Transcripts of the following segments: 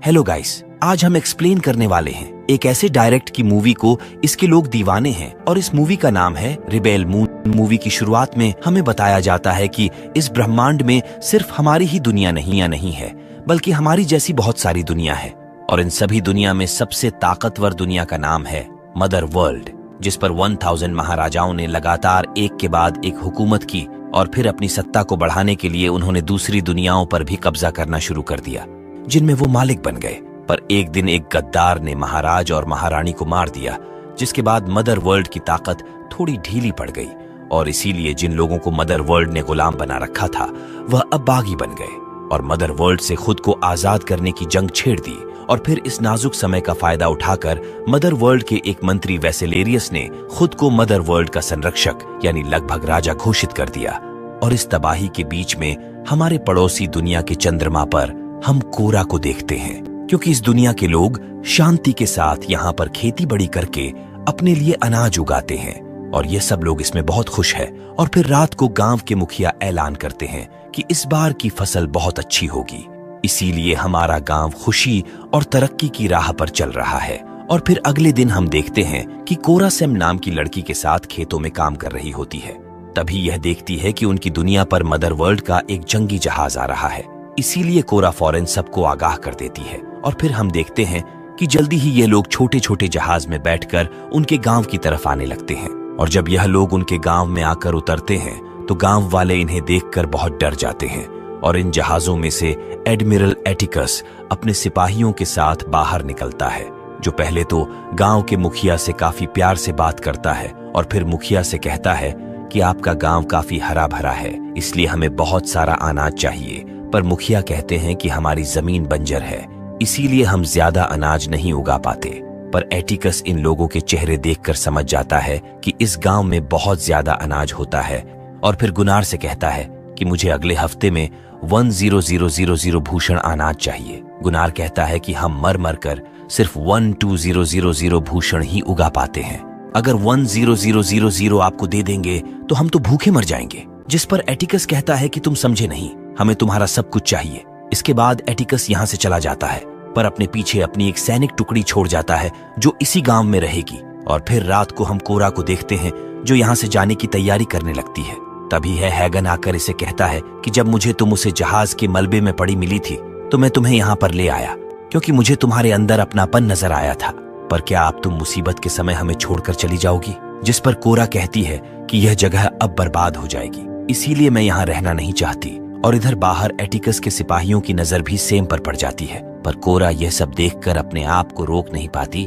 Hello guys, आज हम explain करने वाले हैं एक ऐसे डायरेक्ट की मूवी को इसके लोग दीवाने हैं और इस मूवी का नाम है रिबेल मून। मूवी की शुरुआत में हमें बताया जाता है कि इस ब्रह्मांड में सिर्फ हमारी ही दुनिया नहीं है, बल्कि हमारी जैसी बहुत सारी दुनिया है और इन सभी दुनिया में सबसे ताकतवर दुनिया का नाम है मदर वर्ल्ड, जिस पर 1000 महाराजाओं ने लगातार एक के बाद एक हुकूमत की और फिर अपनी सत्ता को बढ़ाने के लिए उन्होंने दूसरी दुनियाओं पर भी कब्जा करना शुरू कर दिया, जिनमें वो मालिक बन गए। पर एक दिन एक गद्दार ने महाराज और महारानी को मार दिया, जिसके बाद मदर वर्ल्ड की ताकत थोड़ी ढीली पड़ गई और इसीलिए जिन लोगों को मदर वर्ल्ड ने गुलाम बना रखा था वह अब बागी बन गए और मदर वर्ल्ड से खुद को आजाद करने की जंग छेड़ दी। और फिर इस नाजुक समय का फायदा उठाकर मदर वर्ल्ड के एक मंत्री वेसेलेरियस ने खुद को मदर वर्ल्ड का संरक्षक यानी लगभग राजा घोषित कर दिया। और इस तबाही के बीच में हमारे पड़ोसी दुनिया के चंद्रमा पर हम कोरा को देखते हैं, क्योंकि इस दुनिया के लोग शांति के साथ यहाँ पर खेती बड़ी करके अपने लिए अनाज उगाते हैं और ये सब लोग इसमें बहुत खुश है। और फिर रात को गांव के मुखिया ऐलान करते हैं कि इस बार की फसल बहुत अच्छी होगी, इसीलिए हमारा गांव खुशी और तरक्की की राह पर चल रहा है। और फिर अगले दिन हम देखते हैं कि कोरा सेम नाम की लड़की के साथ खेतों में काम कर रही होती है। तभी यह देखती है कि उनकी दुनिया पर मदर वर्ल्ड का एक जंगी जहाज आ रहा है, इसीलिए कोरा फौरन सबको आगाह कर देती है। और फिर हम देखते हैं कि जल्दी ही ये लोग छोटे छोटे जहाज में बैठकर उनके गांव की तरफ आने लगते हैं। और जब यह लोग उनके गांव में आकर उतरते हैं तो गांव वाले इन्हें देखकर बहुत डर जाते हैं और इन जहाजों में से एडमिरल एटिकस अपने सिपाहियों के साथ बाहर निकलता है, जो पहले तो गांव के मुखिया से काफी प्यार से बात करता है और फिर मुखिया से कहता है कि आपका गांव काफी हरा भरा है, इसलिए हमें बहुत सारा अनाज चाहिए। पर मुखिया कहते हैं कि हमारी जमीन बंजर है, इसीलिए हम ज्यादा अनाज नहीं उगा पाते। पर एटिकस इन लोगों के चेहरे देखकर समझ जाता है कि इस गांव में बहुत ज्यादा अनाज होता है और फिर गुनार से कहता है कि मुझे अगले हफ्ते में 10000 भूषण अनाज चाहिए। गुनार कहता है कि हम मर मर कर सिर्फ 12000 भूषण ही उगा पाते हैं, अगर 10000 आपको दे देंगे तो हम तो भूखे मर जाएंगे। जिस पर एटिकस कहता है कि तुम समझे नहीं, हमें तुम्हारा सब कुछ चाहिए। इसके बाद एटिकस यहाँ से चला जाता है, पर अपने पीछे अपनी एक सैनिक टुकड़ी छोड़ जाता है जो इसी गांव में रहेगी। और फिर रात को हम कोरा को देखते हैं जो यहाँ से जाने की तैयारी करने लगती है। तभी है हैगन आकर इसे कहता है कि जब मुझे तुम उसे जहाज के मलबे में पड़ी मिली थी तो मैं तुम्हें यहाँ पर ले आया, क्योंकि मुझे तुम्हारे अंदर अपनापन नजर आया था। पर क्या आप तुम मुसीबत के समय हमें छोड़कर चली जाओगी? जिस पर कोरा कहती है कि यह जगह अब बर्बाद हो जाएगी, इसीलिए मैं यहाँ रहना नहीं चाहती। और इधर बाहर एटिकस के सिपाहियों की नजर भी सेम पर पड़ जाती है, पर कोरा यह सब देखकर अपने आप को रोक नहीं पाती।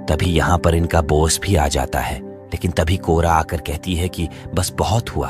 तभी यहाँ पर इनका बॉस भी आ जाता है, लेकिन तभी कोरा आकर कहती है कि बस बहुत हुआ।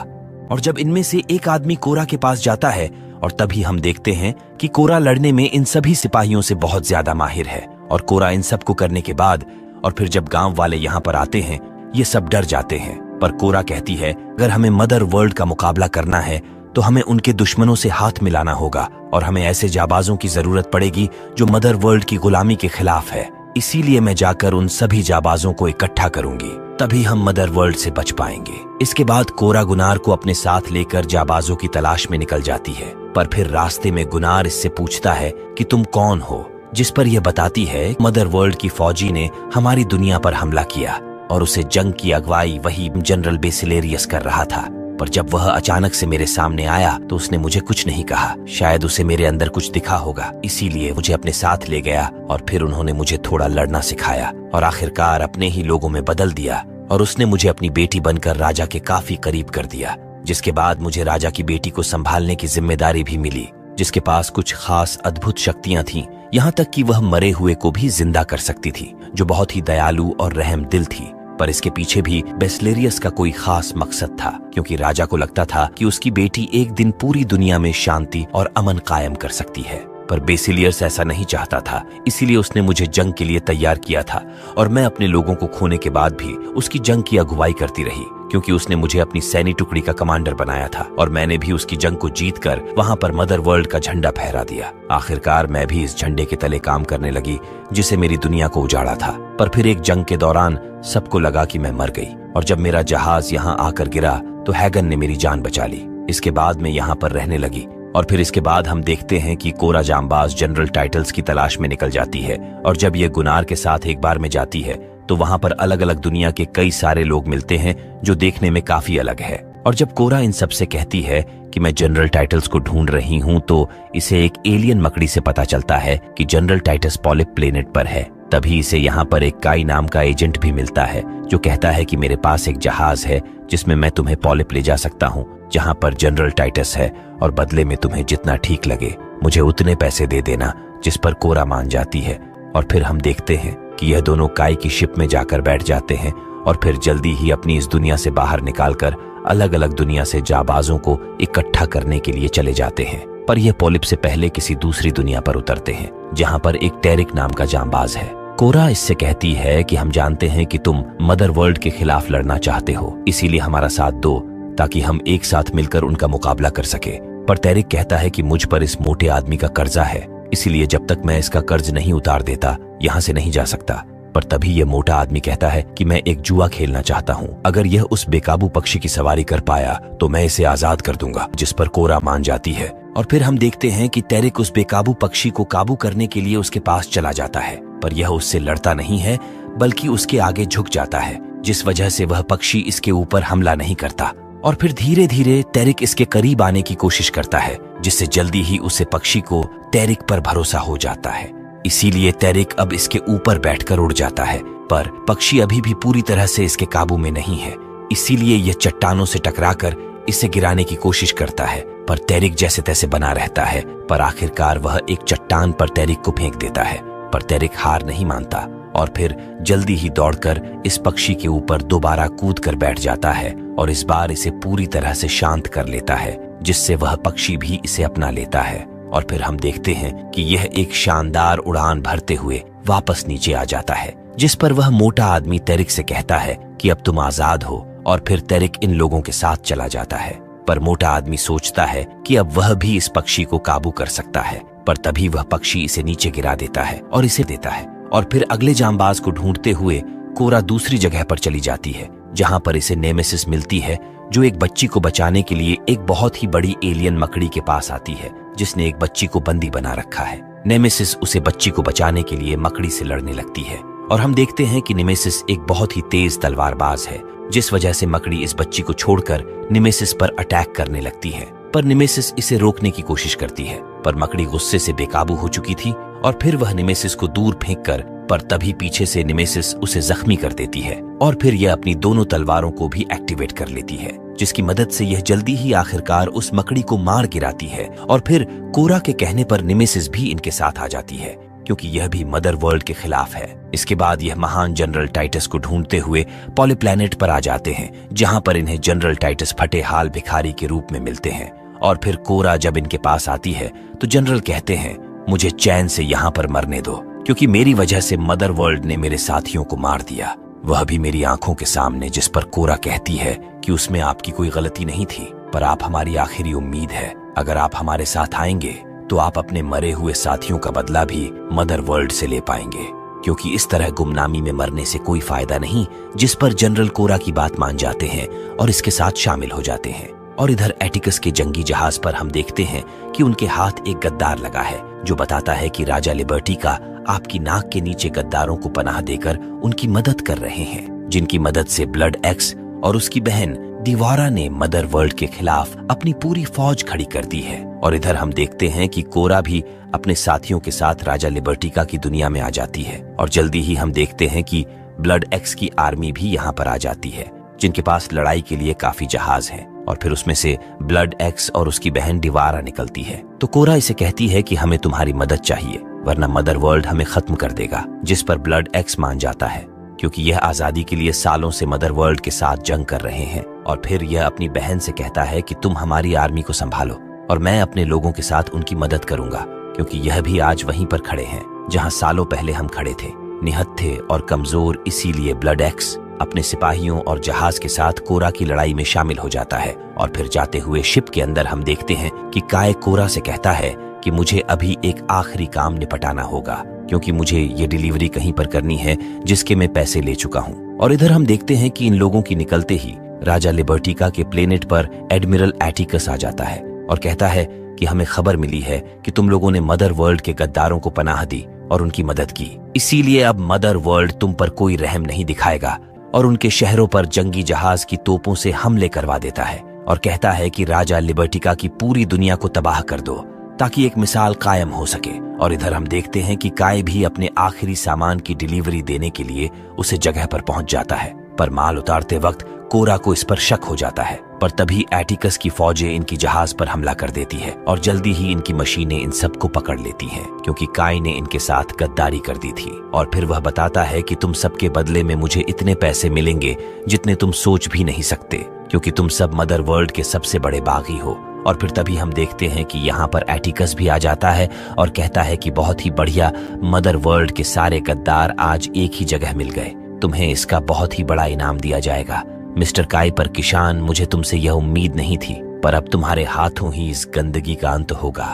और जब इनमें से एक आदमी कोरा के पास जाता है और तभी हम देखते हैं कि कोरा लड़ने में इन सभी सिपाहियों से बहुत ज्यादा माहिर है। और कोरा इन सब को करने के बाद और फिर जब गांव वाले यहाँ पर आते हैं ये सब डर जाते हैं। पर कोरा कहती है अगर हमें मदर वर्ल्ड का मुकाबला करना है तो हमें उनके दुश्मनों से हाथ मिलाना होगा और हमें ऐसे जाबाजों की जरूरत पड़ेगी जो मदर वर्ल्ड की गुलामी के खिलाफ है, इसीलिए मैं जाकर उन सभी जाबाजों को इकट्ठा करूंगी, तभी हम मदर वर्ल्ड से बच पाएंगे। इसके बाद कोरा गुनार को अपने साथ लेकर जाबाजों की तलाश में निकल जाती है। पर फिर रास्ते में गुनार इससे पूछता है कि तुम कौन हो, जिस पर यह बताती है मदर वर्ल्ड की फौजी ने हमारी दुनिया पर हमला किया और उसे जंग की अगुवाई वही जनरल वेसेलेरियस कर रहा था। पर जब वह अचानक से मेरे सामने आया तो उसने मुझे कुछ नहीं कहा, शायद उसे मेरे अंदर कुछ दिखा होगा, इसीलिए मुझे अपने साथ ले गया और फिर उन्होंने मुझे थोड़ा लड़ना सिखाया और आखिरकार अपने ही लोगों में बदल दिया और उसने मुझे अपनी बेटी बनकर राजा के काफी करीब कर दिया। जिसके बाद मुझे राजा की बेटी को संभालने की जिम्मेदारी भी मिली, जिसके पास कुछ खास अद्भुत शक्तियां थीं, यहाँ तक कि वह मरे हुए को भी जिंदा कर सकती थी, जो बहुत ही दयालु और रहम दिल थी। पर इसके पीछे भी वेसेलेरियस का कोई खास मकसद था, क्योंकि राजा को लगता था कि उसकी बेटी एक दिन पूरी दुनिया में शांति और अमन कायम कर सकती है। पर बेसिलियस ऐसा नहीं चाहता था, इसीलिए उसने मुझे जंग के लिए तैयार किया था और मैं अपने लोगों को खोने के बाद भी उसकी जंग की अगुवाई करती रही, क्योंकि उसने मुझे अपनी सैनिक टुकड़ी का कमांडर बनाया था और मैंने भी उसकी जंग को जीतकर वहां पर मदर वर्ल्ड का झंडा फहरा दिया। आखिरकार मैं भी इस झंडे के तले काम करने लगी जिसे मेरी दुनिया को उजाड़ा था। पर फिर एक जंग के दौरान सबको लगा कि मैं मर गई और जब मेरा जहाज यहाँ आकर गिरा तो हैगन ने मेरी जान बचा ली। इसके बाद मैं यहाँ पर रहने लगी, और फिर इसके बाद हम देखते हैं कि कोरा जांबाज जनरल टाइटल्स की तलाश में निकल जाती है, और जब ये गुनार के साथ एक बार में जाती है तो वहां पर अलग अलग दुनिया के कई सारे लोग मिलते हैं जो देखने में काफी अलग है। और जब कोरा इन सब से कहती है कि मैं जनरल टाइटल्स को ढूंढ रही हूं, तो इसे एक एलियन मकड़ी से पता चलता है कि जनरल टाइटस पॉलिप प्लेनेट पर है। तभी इसे यहाँ पर एक काई नाम का एजेंट भी मिलता है जो कहता है कि मेरे पास एक जहाज है जिसमें मैं तुम्हें पॉलिप ले जा सकता हूँ जहाँ पर जनरल टाइटस है, और बदले में तुम्हें जितना ठीक लगे मुझे उतने पैसे दे देना। जिस पर कोरा मान जाती है, और फिर हम देखते हैं कि यह दोनों काई की शिप में जाकर बैठ जाते हैं और फिर जल्दी ही अपनी इस दुनिया से बाहर निकालकर अलग अलग दुनिया से जाबाजों को इकट्ठा करने के लिए चले जाते हैं। पर यह पॉलिप से पहले किसी दूसरी दुनिया पर उतरते हैं जहां पर एक टेरिक नाम का जांबाज है। कोरा इससे कहती है कि हम जानते हैं कि तुम मदर वर्ल्ड के खिलाफ लड़ना चाहते हो, इसीलिए हमारा साथ दो ताकि हम एक साथ मिलकर उनका मुकाबला कर सके। पर टेरिक कहता है कि मुझ पर इस मोटे आदमी का कर्जा है, इसीलिए जब तक मैं इसका कर्ज नहीं उतार देता यहाँ से नहीं जा सकता। पर तभी यह मोटा आदमी कहता है कि मैं एक जुआ खेलना चाहता हूँ, अगर यह उस बेकाबू पक्षी की सवारी कर पाया तो मैं इसे आजाद कर दूंगा। जिस पर कोरा मान जाती है, और फिर हम देखते हैं कि टेरिक उस बेकाबू पक्षी को काबू करने के लिए उसके पास चला जाता है, पर यह उससे लड़ता नहीं है बल्कि उसके आगे झुक जाता है, जिस वजह से वह पक्षी इसके ऊपर हमला नहीं करता। और फिर धीरे धीरे टेरिक इसके करीब आने की कोशिश करता है, जिससे जल्दी ही उसे पक्षी को टेरिक पर भरोसा हो जाता है। इसीलिए टेरिक अब इसके ऊपर बैठकर उड़ जाता है, पर पक्षी अभी भी पूरी तरह से इसके काबू में नहीं है। इसीलिए यह चट्टानों से टकराकर इसे गिराने की कोशिश करता है, पर टेरिक जैसे तैसे बना रहता है। पर आखिरकार वह एक चट्टान पर टेरिक को फेंक देता है, पर टेरिक हार नहीं मानता और फिर जल्दी ही दौड़कर इस पक्षी के ऊपर दोबारा कूद कर बैठ जाता है और इस बार इसे पूरी तरह से शांत कर लेता है, जिससे वह पक्षी भी इसे अपना लेता है। और फिर हम देखते हैं कि यह एक शानदार उड़ान भरते हुए वापस नीचे आ जाता है, जिस पर वह मोटा आदमी टेरिक से कहता है कि अब तुम आजाद हो, और फिर टेरिक इन लोगों के साथ चला जाता है। पर मोटा आदमी सोचता है कि अब वह भी इस पक्षी को काबू कर सकता है, पर तभी वह पक्षी इसे नीचे गिरा देता है और इसे देता है। और फिर अगले जांबाज को ढूंढते हुए कोरा दूसरी जगह पर चली जाती है, जहां पर इसे नेमेसिस मिलती है, जो एक बच्ची को बचाने के लिए एक बहुत ही बड़ी एलियन मकड़ी के पास आती है, जिसने एक बच्ची को बंदी बना रखा है। नेमेसिस उसे बच्ची को बचाने के लिए मकड़ी से लड़ने लगती है, और हम देखते हैं कि नेमेसिस एक बहुत ही तेज तलवारबाज है, जिस वजह से मकड़ी इस बच्ची को छोड़कर नेमेसिस पर अटैक करने लगती है। पर नेमेसिस इसे रोकने की कोशिश करती है, पर मकड़ी गुस्से से बेकाबू हो चुकी थी और फिर वह नेमेसिस को दूर फेंककर, पर तभी पीछे से नेमेसिस उसे जख्मी कर देती है और फिर यह अपनी दोनों तलवारों को भी एक्टिवेट कर लेती है, जिसकी मदद से यह जल्दी ही आखिरकार उस मकड़ी को मार गिराती है। और फिर कोरा के कहने पर नेमेसिस भी इनके साथ आ जाती है, क्योंकि यह भी मदर वर्ल्ड के खिलाफ है। इसके बाद यह महान जनरल टाइटस को ढूंढते हुए पॉली प्लैनेट पर आ जाते हैं, जहां पर इन्हें जनरल टाइटस फटे हाल भिखारी के रूप में मिलते हैं। और फिर कोरा जब इनके पास आती है तो जनरल कहते हैं, मुझे चैन से यहाँ पर मरने दो, क्योंकि मेरी वजह से मदर वर्ल्ड ने मेरे साथियों को मार दिया, वह भी मेरी आंखों के सामने। जिस पर कोरा कहती है कि उसमें आपकी कोई गलती नहीं थी, पर आप हमारी आखिरी उम्मीद है। अगर आप हमारे साथ आएंगे तो आप अपने मरे हुए साथियों का बदला भी मदर वर्ल्ड से ले पाएंगे, क्योंकि इस तरह गुमनामी में मरने से कोई फायदा नहीं। जिस पर जनरल कोरा की बात मान जाते हैं और इसके साथ शामिल हो जाते हैं। और इधर एटिकस के जंगी जहाज पर हम देखते हैं कि उनके हाथ एक गद्दार लगा है, जो बताता है कि राजा लिबर्टी का आपकी नाक के नीचे गद्दारों को पनाह देकर उनकी मदद कर रहे हैं, जिनकी मदद से ब्लड एक्स और उसकी बहन दीवारा ने मदर वर्ल्ड के खिलाफ अपनी पूरी फौज खड़ी कर दी है। और इधर हम देखते हैं कि कोरा भी अपने साथियों के साथ राजा लिबर्टिका की दुनिया में आ जाती है, और जल्दी ही हम देखते हैं कि ब्लड एक्स की आर्मी भी यहाँ पर आ जाती है, जिनके पास लड़ाई के लिए काफी जहाज हैं। और फिर उसमें से ब्लड एक्स और उसकी बहन दीवारा निकलती है। तो कोरा इसे कहती है कि हमें तुम्हारी मदद चाहिए, वरना मदर वर्ल्ड हमें खत्म कर देगा। जिस पर ब्लड एक्स मान जाता है, क्योंकि यह आजादी के लिए सालों से मदर वर्ल्ड के साथ जंग कर रहे हैं। और फिर यह अपनी बहन से कहता है कि तुम हमारी आर्मी को संभालो और मैं अपने लोगों के साथ उनकी मदद करूंगा, क्योंकि यह भी आज वहीं पर खड़े हैं जहां सालों पहले हम खड़े थे, निहत्थे और कमजोर। इसीलिए ब्लड एक्स अपने सिपाहियों और जहाज के साथ कोरा की लड़ाई में शामिल हो जाता है। और फिर जाते हुए शिप के अंदर हम देखते हैं कि काय कोरा से कहता है कि मुझे अभी एक आखिरी काम निपटाना होगा, क्योंकि मुझे ये डिलीवरी कहीं पर करनी है जिसके मैं पैसे ले चुका हूँ। और इधर हम देखते हैं कि इन लोगों की निकलते ही राजा लिबर्टिका के प्लेनेट पर एडमिरल एटिकस आ जाता है और कहता है कि हमें खबर मिली है कि तुम लोगों ने मदर वर्ल्ड के गद्दारों को पनाह दी और उनकी मदद की, इसीलिए अब मदर वर्ल्ड तुम पर कोई रहम नहीं दिखाएगा और उनके शहरों पर जंगी जहाज की तोपों से हमले करवा देता है और कहता है कि राजा लिबर्टिका की पूरी दुनिया को तबाह कर दो ताकि एक मिसाल कायम हो सके। और इधर हम देखते हैं कि काय भी अपने आखिरी सामान की डिलीवरी देने के लिए उसे जगह पर पहुंच जाता है, पर माल उतारते वक्त कोरा को इस पर शक हो जाता है। पर तभी एटिकस की फौजें इनकी जहाज पर हमला कर देती है और जल्दी ही इनकी मशीनें इन सबको पकड़ लेती हैं, क्योंकि काय ने इनके साथ गद्दारी कर दी थी। और फिर वह बताता है कि तुम सबके बदले में मुझे इतने पैसे मिलेंगे जितने तुम सोच भी नहीं सकते, क्योंकि तुम सब मदर वर्ल्ड के सबसे बड़े बागी हो। और फिर तभी हम देखते हैं कि यहाँ पर एटिकस भी आ जाता है और कहता है कि बहुत ही बढ़िया, मदर वर्ल्ड के सारे गद्दार आज एक ही जगह मिल गए, तुम्हें इसका बहुत ही बड़ा इनाम दिया जाएगा। मिस्टर काय पर किशान, मुझे तुमसे यह उम्मीद नहीं थी, पर अब तुम्हारे हाथों ही इस गंदगी का अंत होगा।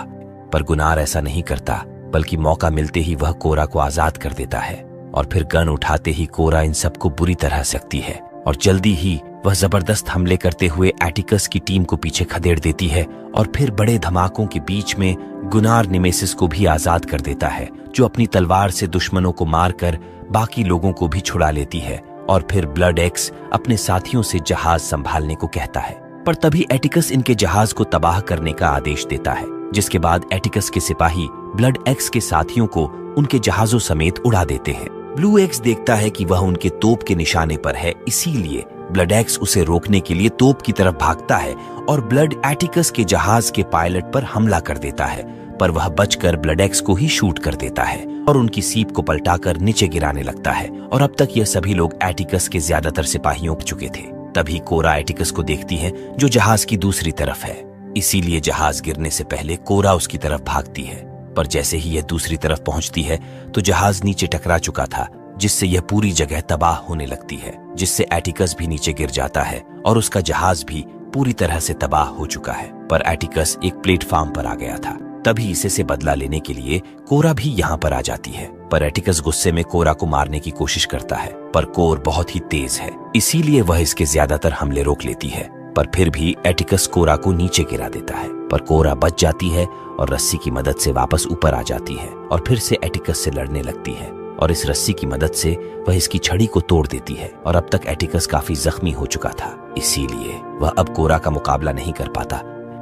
पर गुनार ऐसा नहीं करता, बल्कि मौका मिलते ही वह कोरा को आजाद कर देता है और फिर गन उठाते ही कोरा इन सबको बुरी तरह सकती है और जल्दी ही वह जबरदस्त हमले करते हुए एटिकस की टीम को पीछे खदेड़ देती है। और फिर बड़े धमाकों के बीच में गुनार निमेसिस को भी आजाद कर देता है, जो अपनी तलवार से दुश्मनों को मारकर बाकी लोगों को भी छुड़ा लेती है। और फिर ब्लड एक्स अपने साथियों से जहाज संभालने को कहता है, पर तभी एटिकस इनके जहाज को तबाह करने का आदेश देता है, जिसके बाद एटिकस के सिपाही ब्लड एक्स के साथियों को उनके जहाजों समेत उड़ा देते हैं। ब्लू एक्स देखता है कि वह उनके तोप के निशाने पर है, इसीलिए ब्लड एक्स उसे रोकने के लिए तोप की तरफ भागता है और ब्लड एटिकस के जहाज के पायलट पर हमला कर देता है, पर वह बचकर ब्लड एक्स को ही शूट कर देता है और उनकी सीप को पलटाकर नीचे गिराने लगता है। और अब तक यह सभी लोग एटिकस के ज्यादातर सिपाहियों को चुके थे। तभी कोरा एटिकस को देखती है, जो जहाज की दूसरी तरफ है, इसीलिए जहाज गिरने से पहले कोरा उसकी तरफ भागती है। पर जैसे ही यह दूसरी तरफ पहुंचती है तो जहाज नीचे टकरा चुका था, जिससे यह पूरी जगह तबाह होने लगती है, जिससे एटिकस भी नीचे गिर जाता है और उसका जहाज भी पूरी तरह से तबाह हो चुका है। पर एटिकस एक प्लेटफॉर्म पर आ गया था, तभी इसे से बदला लेने के लिए कोरा भी यहाँ पर आ जाती है। पर एटिकस गुस्से में कोरा को मारने की कोशिश करता है, पर कोर बहुत ही तेज है, इसीलिए वह इसके ज्यादातर हमले रोक लेती है। पर फिर भी एटिकस कोरा को नीचे गिरा देता है, पर कोरा बच जाती है और रस्सी की मदद से वापस ऊपर आ जाती है और फिर से एटिकस से लड़ने लगती है। और इस रस्सी की मदद से वह इसकी छड़ी को तोड़ देती है। और अब तक एटिकस काफी जख्मी हो चुका था, इसीलिए वह अब कोरा का मुकाबला नहीं कर पाता।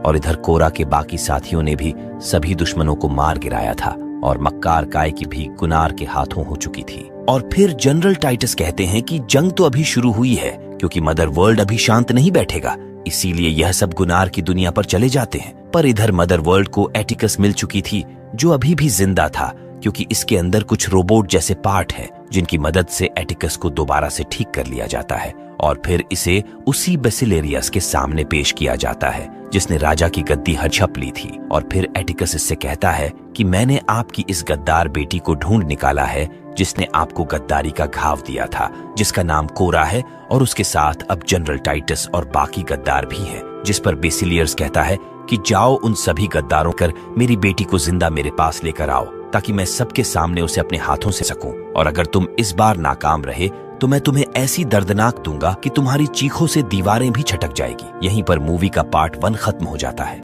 और इधर कोरा के बाकी साथियों ने भी सभी दुश्मनों को मार गिराया था और मक्कार काय की भी गुनार के हाथों हो चुकी थी। और फिर जनरल टाइटस कहते हैं कि जंग तो अभी शुरू हुई है, क्योंकि मदर वर्ल्ड अभी शांत नहीं बैठेगा, इसीलिए यह सब गुनार की दुनिया पर चले जाते हैं। पर इधर मदर वर्ल्ड को एटिकस मिल चुकी थी, जो अभी भी जिंदा था, क्योंकि इसके अंदर कुछ रोबोट जैसे पार्ट हैं, जिनकी मदद से एटिकस को दोबारा से ठीक कर लिया जाता है और फिर इसे उसी बेसिलेरियस के सामने पेश किया जाता है, जिसने राजा की गद्दी हड़प ली थी। और फिर एटिकस इससे कहता है कि मैंने आपकी इस गद्दार बेटी को ढूंढ निकाला है, जिसने आपको गद्दारी का घाव दिया था, जिसका नाम कोरा है, और उसके साथ अब जनरल टाइटस और बाकी गद्दार भी हैं। जिस पर बेसिलियर्स कहता है कि जाओ उन सभी गद्दारों कर मेरी बेटी को जिंदा मेरे पास लेकर आओ, ताकि मैं सबके सामने उसे अपने हाथों से सकूं। और अगर तुम इस बार नाकाम रहे तो मैं तुम्हें ऐसी दर्दनाक दूंगा कि तुम्हारी चीखों से दीवारें भी छटक जाएगी। यहीं पर मूवी का पार्ट 1 खत्म हो जाता है।